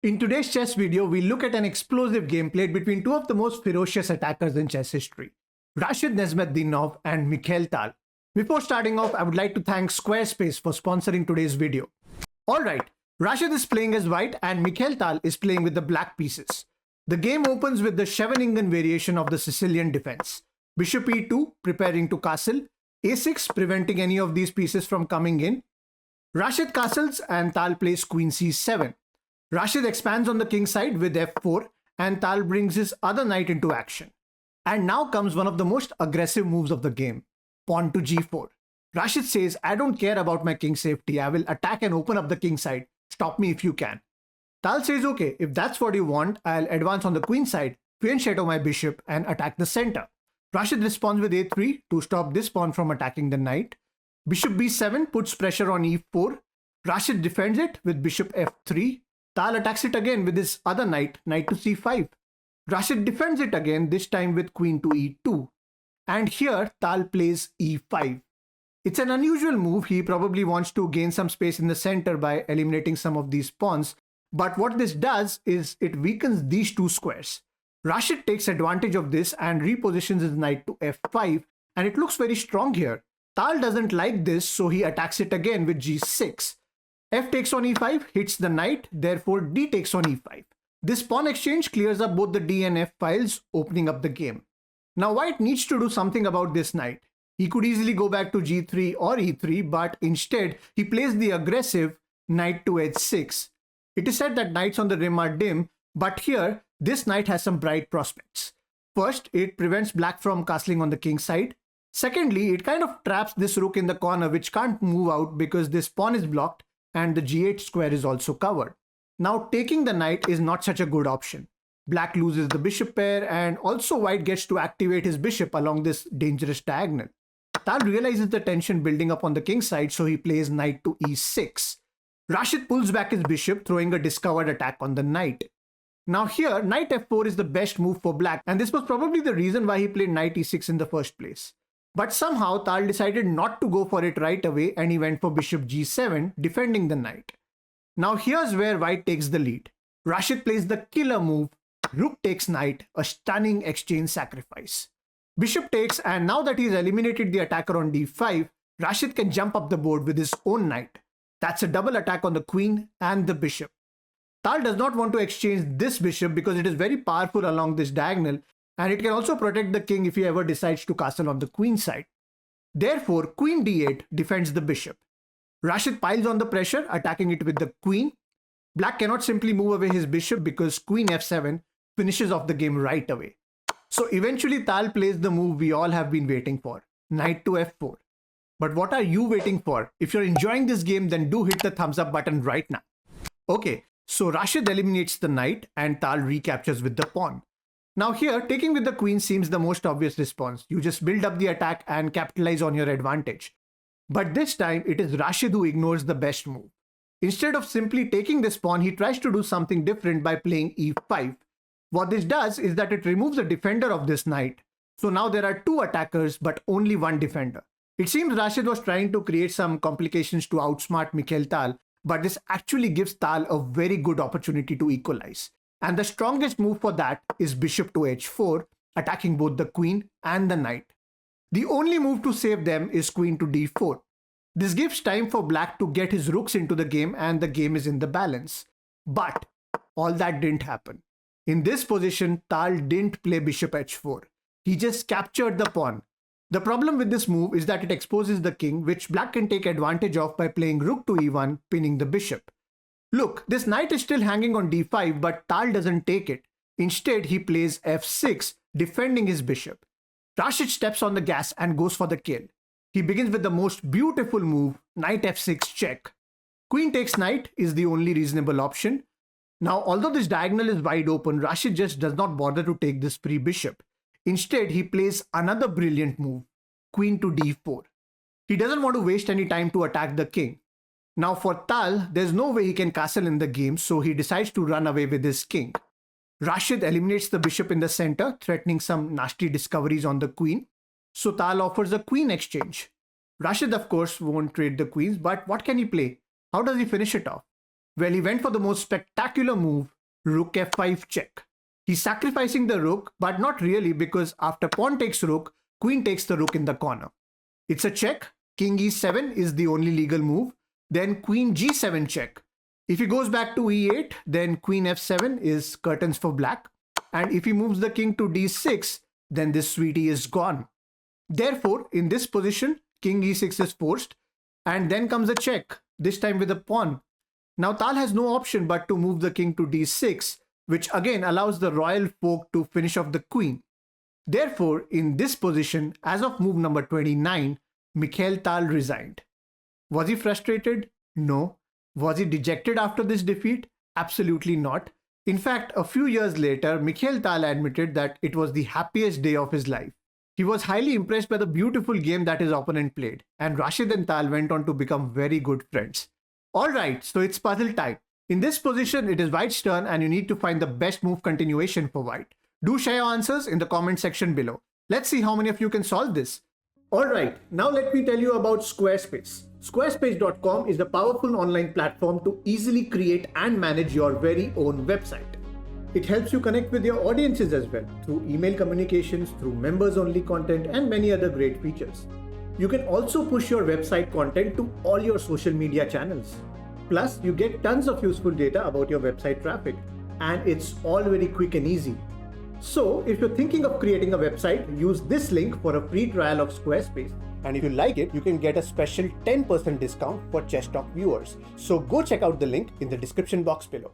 In today's chess video, we look at an explosive game played between two of the most ferocious attackers in chess history, Rashid Nezhmetdinov and Mikhail Tal. Before starting off, I would like to thank Squarespace for sponsoring today's video. Alright, Rashid is playing as white and Mikhail Tal is playing with the black pieces. The game opens with the Scheveningen Variation of the Sicilian Defense. Bishop e2, preparing to castle, a6, preventing any of these pieces from coming in. Rashid castles and Tal plays queen c7. Rashid expands on the king side with f4 and Tal brings his other knight into action. And now comes one of the most aggressive moves of the game, pawn to g4. Rashid says, I don't care about my king safety, I will attack and open up the king side, stop me if you can. Tal says, okay, if that's what you want, I'll advance on the queen side, fianchetto my bishop and attack the center. Rashid responds with a3 to stop this pawn from attacking the knight. Bishop b7 puts pressure on e4. Rashid defends it with bishop f3. Tal attacks it again with his other knight, knight to c5. Rashid defends it again, this time with queen to e2. And here Tal plays e5. It's an unusual move. He probably wants to gain some space in the center by eliminating some of these pawns. But what this does is it weakens these two squares. Rashid takes advantage of this and repositions his knight to f5, and it looks very strong here. Tal doesn't like this, so he attacks it again with g6. F takes on e5, hits the knight, therefore d takes on e5. This pawn exchange clears up both the d and f files, opening up the game. Now white needs to do something about this knight. He could easily go back to g3 or e3, but instead he plays the aggressive knight to h6. It is said that knights on the rim are dim, but here this knight has some bright prospects. First, it prevents black from castling on the king side. Secondly, it kind of traps this rook in the corner which can't move out because this pawn is blocked and the g8 square is also covered. Now taking the knight is not such a good option. Black loses the bishop pair and also white gets to activate his bishop along this dangerous diagonal. Tal realizes the tension building up on the king side, so he plays knight to e6. Rashid pulls back his bishop, throwing a discovered attack on the knight. Now here, knight f4 is the best move for black, and this was probably the reason why he played knight e6 in the first place. But somehow Tal decided not to go for it right away and he went for bishop g7, defending the knight. Now here's where white takes the lead. Rashid plays the killer move, rook takes knight, a stunning exchange sacrifice. Bishop takes, and now that he's eliminated the attacker on d5, Rashid can jump up the board with his own knight. That's a double attack on the queen and the bishop. Tal does not want to exchange this bishop because it is very powerful along this diagonal, and it can also protect the king if he ever decides to castle on the queen side. Therefore, queen d8 defends the bishop. Rashid piles on the pressure, attacking it with the queen. Black cannot simply move away his bishop because queen f7 finishes off the game right away. So eventually Tal plays the move we all have been waiting for, knight to f4. But what are you waiting for? If you're enjoying this game, then do hit the thumbs up button right now. Okay, so Rashid eliminates the knight and Tal recaptures with the pawn. Now here, taking with the queen seems the most obvious response. You just build up the attack and capitalize on your advantage. But this time, it is Rashid who ignores the best move. Instead of simply taking this pawn, he tries to do something different by playing e5. What this does is that it removes the defender of this knight. So now there are two attackers but only one defender. It seems Rashid was trying to create some complications to outsmart Mikhail Tal, but this actually gives Tal a very good opportunity to equalize. And the strongest move for that is bishop to h4, attacking both the queen and the knight. The only move to save them is queen to d4. This gives time for black to get his rooks into the game and the game is in the balance. But all that didn't happen. In this position, Tal didn't play bishop h4. He just captured the pawn. The problem with this move is that it exposes the king, which black can take advantage of by playing rook to e1, pinning the bishop. Look, this knight is still hanging on d5, but Tal doesn't take it. Instead, he plays f6, defending his bishop. Rashid steps on the gas and goes for the kill. He begins with the most beautiful move, knight f6 check. Queen takes knight is the only reasonable option. Now, although this diagonal is wide open, Rashid just does not bother to take this free bishop. Instead, he plays another brilliant move, queen to d4. He doesn't want to waste any time to attack the king. Now for Tal, there's no way he can castle in the game, so he decides to run away with his king. Rashid eliminates the bishop in the center, threatening some nasty discoveries on the queen. So Tal offers a queen exchange. Rashid, of course, won't trade the queens, but what can he play? How does he finish it off? Well, he went for the most spectacular move, rook f5 check. He's sacrificing the rook, but not really, because after pawn takes rook, queen takes the rook in the corner. It's a check. King e7 is the only legal move. Then queen g7 check. If he goes back to e8, then queen f7 is curtains for black. And if he moves the king to d6, then this sweetie is gone. Therefore, in this position, king e6 is forced. And then comes a check, this time with a pawn. Now Tal has no option but to move the king to d6, which again allows the royal folk to finish off the queen. Therefore, in this position, as of move number 29, Mikhail Tal resigned. Was he frustrated? No. Was he dejected after this defeat? Absolutely not. In fact, a few years later, Mikhail Tal admitted that it was the happiest day of his life. He was highly impressed by the beautiful game that his opponent played, and Rashid and Tal went on to become very good friends. Alright, so it's puzzle time. In this position, it is White's turn and you need to find the best move continuation for White. Do share your answers in the comment section below. Let's see how many of you can solve this. Alright, now let me tell you about Squarespace. Squarespace.com is a powerful online platform to easily create and manage your very own website. It helps you connect with your audiences as well, through email communications, through members-only content, and many other great features. You can also push your website content to all your social media channels. Plus, you get tons of useful data about your website traffic, and it's all very quick and easy. So, if you're thinking of creating a website, use this link for a free trial of Squarespace. And if you like it, you can get a special 10% discount for Chess Talk viewers. So go check out the link in the description box below.